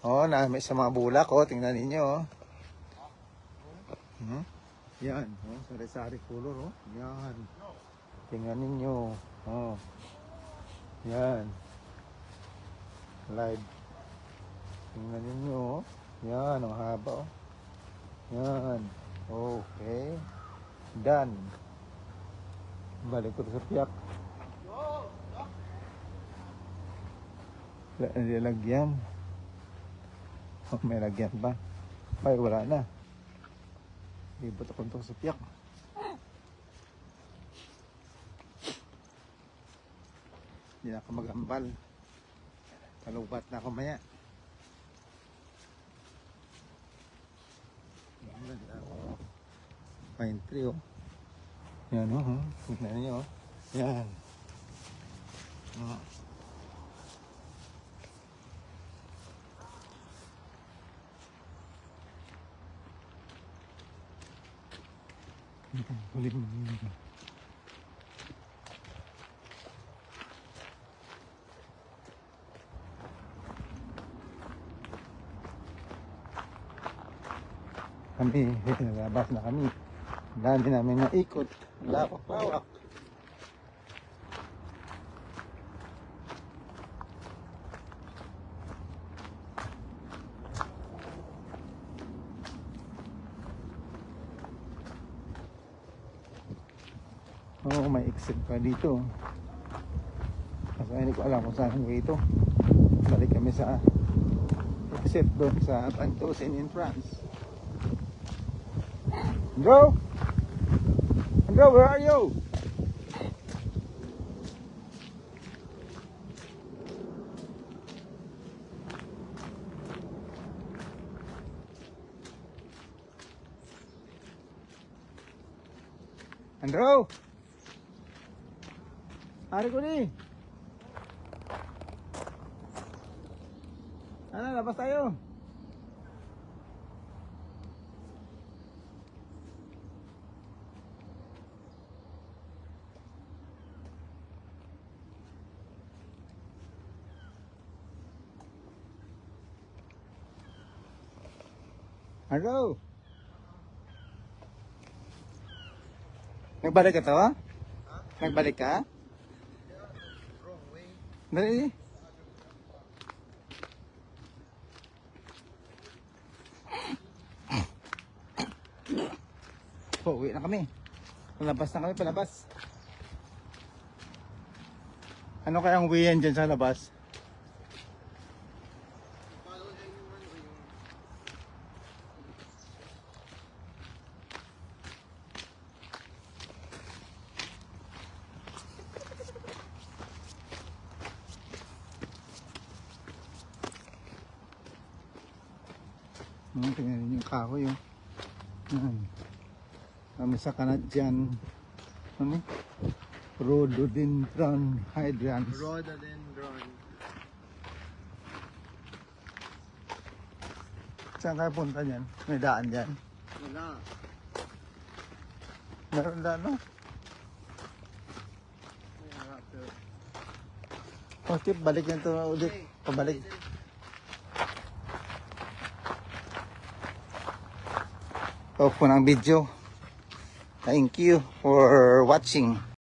Oh, nami sa mga bulak, oh. Tingnan ninyo, oh. Yan, oh. Sari-sari color, oh. Yan. Tingnan ninyo. Oh. Yan. Live. Tingnan ninyo, oh. Yan, ang haba, oh. Yan. Okay. Done. Balik ko sa piyak. Hindi lagyan. Oh, may lagyan pa. Ay, wala na. Ibot ako ito sa piyak. Hindi na ako magambal. Kalubat na ako maya. Pine tree, oh. Yan, oh. Tignan niyo, oh. Yan. Huling kami, nalabas na kami. Dami namin na ikot. Lapak-lawak. Oo, may exit pa dito. Kasi hindi ko alam kung saan ang way ito. Balik kami sa exit doon sa Pantosin in France. Andrew? Andrew, where are you? Andrew? Hari ko ni. Ano, labas tayo. Andrew? Nagbalik ka to, ha? Nagbalik ka? Dali. Uwi na kami. Palabas na kami, palabas. Ano kayang uwian dyan sa labas? Tingnan niyo yung kahoy, oh. Kami sa Canadian rhododendron hydrants. Rhododendron. Saan kayo punta dyan? May daan dyan? Wala. Meron daan, no? Oh, tip, balik yan ito ulit. Pabalik. Off po ng video. Thank you for watching.